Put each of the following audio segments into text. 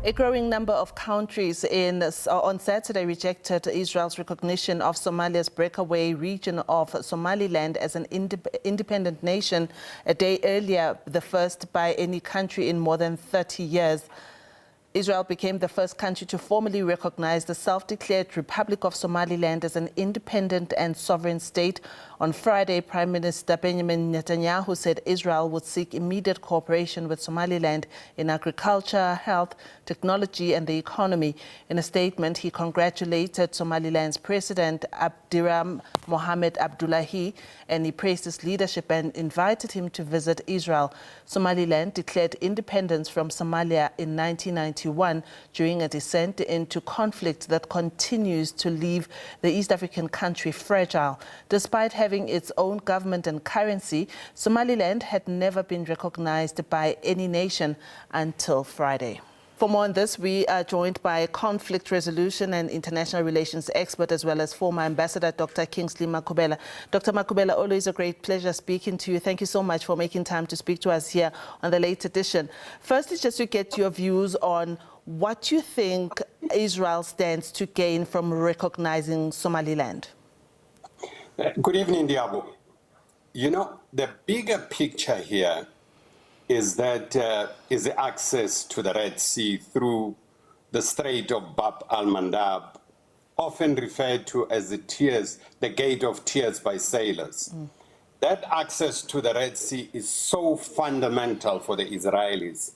A growing number of countries on Saturday rejected Israel's recognition of Somalia's breakaway region of Somaliland as an independent nation a day earlier, the first by any country in more than 30 years. Israel became the first country to formally recognize the self-declared Republic of Somaliland as an independent and sovereign state. On Friday, Prime Minister Benjamin Netanyahu said Israel would seek immediate cooperation with Somaliland in agriculture, health, technology and the economy. In a statement, he congratulated Somaliland's President Abdiram Mohamed Abdullahi and he praised his leadership and invited him to visit Israel. Somaliland declared independence from Somalia in 1991 during a descent into conflict that continues to leave the East African country fragile. Despite having its own government and currency, Somaliland had never been recognized by any nation until Friday. For more on this, we are joined by conflict resolution and international relations expert, as well as former Ambassador Dr Kingsley Makhubela. Dr Makhubela, always a great pleasure speaking to you. Thank you so much for making time to speak to us here on the late edition. Firstly, just to get your views on what you think Israel stands to gain from recognizing Somaliland. Good evening, Diabo. You know, the bigger picture here is that is the access to the Red Sea through the Strait of Bab al-Mandab, often referred to as the Gate of Tears by sailors. That access to the Red Sea is so fundamental for the Israelis.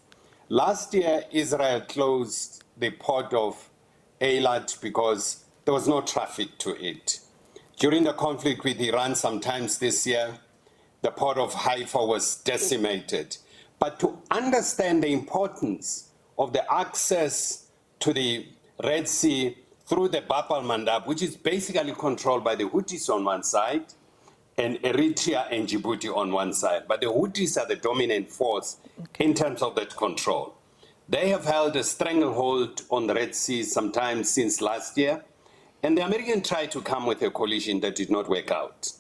Last year, Israel closed the port of Eilat because there was no traffic to it. During the conflict with Iran, sometimes this year, the port of Haifa was decimated. But to understand the importance of the access to the Red Sea through the Bab al-Mandab, which is basically controlled by the Houthis on one side and Eritrea and Djibouti on one side. But the Houthis are the dominant force in terms of that control. They have held a stranglehold on the Red Sea sometime since last year. And the Americans tried to come with a coalition that did not work out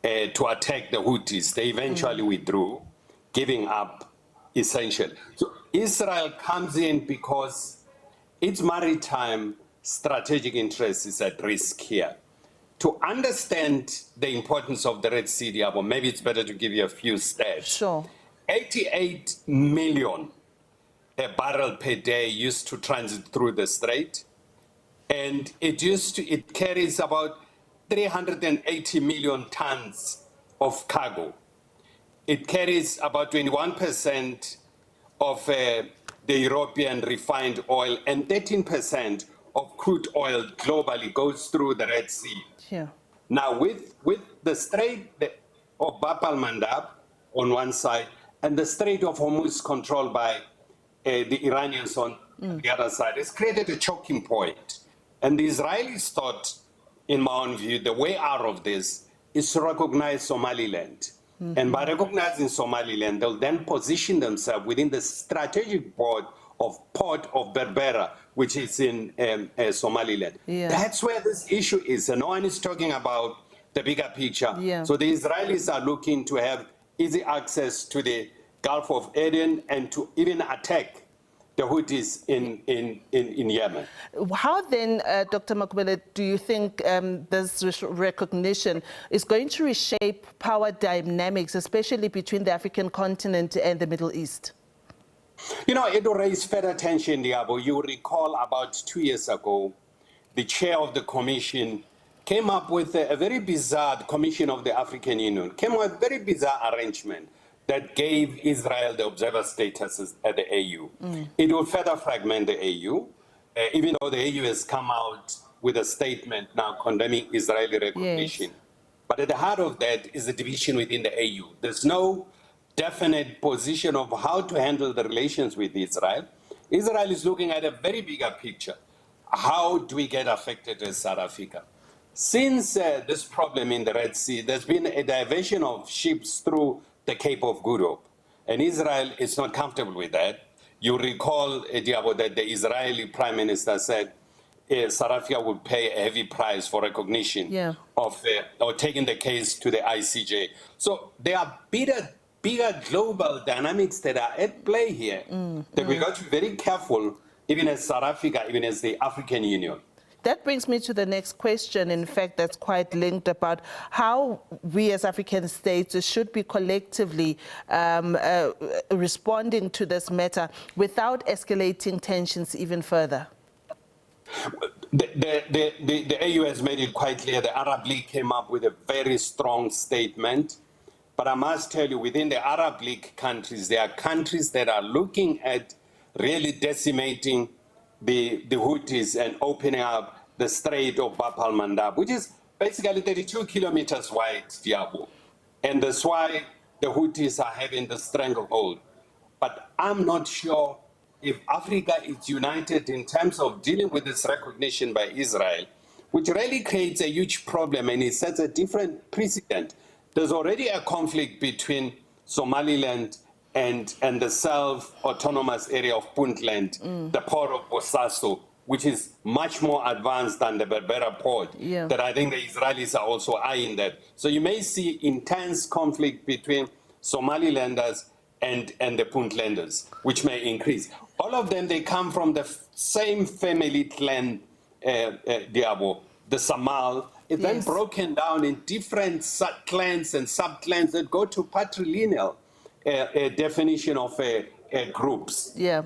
to attack the Houthis. They eventually withdrew, giving up essentially. So Israel comes in because its maritime strategic interest is at risk here. To understand the importance of the Red Sea, Diabo, maybe it's better to give you a few stats. Sure. 88 million barrels per day used to transit through the strait. And it carries about 380 million tons of cargo. It carries about 21% of the European refined oil, and 13% of crude oil globally goes through the Red Sea. Yeah. Now, with the Strait of Bab al-Mandab on one side and the Strait of Hormuz controlled by the Iranians on the other side, it's created a choking point. And the Israelis thought, in my own view, the way out of this is to recognize Somaliland. And by recognizing Somaliland, they'll then position themselves within the strategic port of Berbera, which is in Somaliland. Yeah. That's where this issue is. And no one is talking about the bigger picture. Yeah. So the Israelis are looking to have easy access to the Gulf of Aden and to even attack the Houthis in Yemen. How then, Dr. Makhubela, do you think this recognition is going to reshape power dynamics, especially between the African continent and the Middle East? You know, it will raise further tension, Diabo. You recall about 2 years ago, the chair of the commission came up with a very bizarre, the Commission of the African Union, came up with a very bizarre arrangement that gave Israel the observer status at the AU. It will further fragment the AU, even though the AU has come out with a statement now condemning Israeli recognition. Yes. But at the heart of that is the division within the AU. There's no definite position of how to handle the relations with Israel. Israel is looking at a very bigger picture. How do we get affected as South Africa? Since this problem in the Red Sea, there's been a diversion of ships through the Cape of Good Hope. And Israel is not comfortable with that. You recall, Diabo, that the Israeli Prime Minister said South Africa would pay a heavy price for recognition of or taking the case to the ICJ. So there are bigger global dynamics that are at play here that we got to be very careful even as South Africa, even as the African Union. That brings me to the next question, in fact, that's quite linked about how we as African states should be collectively responding to this matter without escalating tensions even further. The AU has made it quite clear. The Arab League came up with a very strong statement. But I must tell you, within the Arab League countries, there are countries that are looking at really decimating the Houthis and opening up the Strait of Bab al-Mandab, which is basically 32 kilometers wide, Diabo. And that's why the Houthis are having the stranglehold. But I'm not sure if Africa is united in terms of dealing with this recognition by Israel, which really creates a huge problem and it sets a different precedent. There's already a conflict between Somaliland and the self-autonomous area of Puntland, the port of Bosaso, which is much more advanced than the Berbera port, that I think the Israelis are also eyeing that. So you may see intense conflict between Somalilanders and the Puntlanders, which may increase. All of them, they come from the same family clan, Diabo, the Samal. It's then broken down in different clans and sub-clans that go to patrilineal definition of groups. Yeah.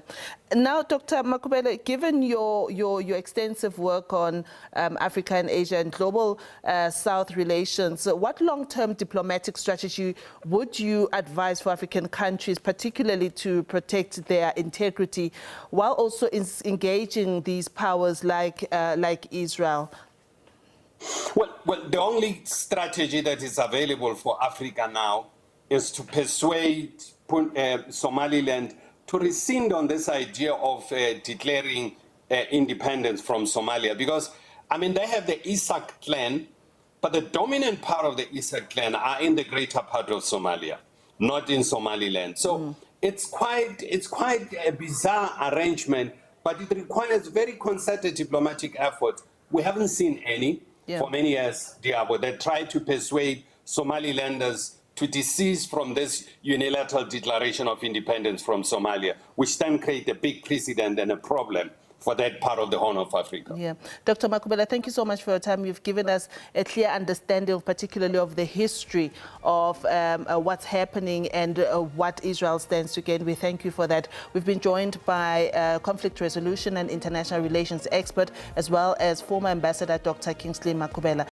Now, Dr. Makhubela, given your extensive work on Africa and Asia and global South relations, what long-term diplomatic strategy would you advise for African countries, particularly to protect their integrity, while also engaging these powers like Israel? Well, the only strategy that is available for Africa now is to persuade Somaliland to rescind on this idea of declaring independence from Somalia. Because, I mean, they have the Isaac clan, but the dominant part of the Isaac clan are in the greater part of Somalia, not in Somaliland. So it's quite a bizarre arrangement, but it requires very concerted diplomatic effort. We haven't seen any for many years, Diabo, that try to persuade Somalilanders to desist from this unilateral declaration of independence from Somalia, which then create a big precedent and a problem for that part of the Horn of Africa. Yeah. Dr. Makhubela, thank you so much for your time. You've given us a clear understanding, particularly of the history of what's happening and what Israel stands to gain. We thank you for that. We've been joined by conflict resolution and international relations expert, as well as former Ambassador Dr. Kingsley Makhubela.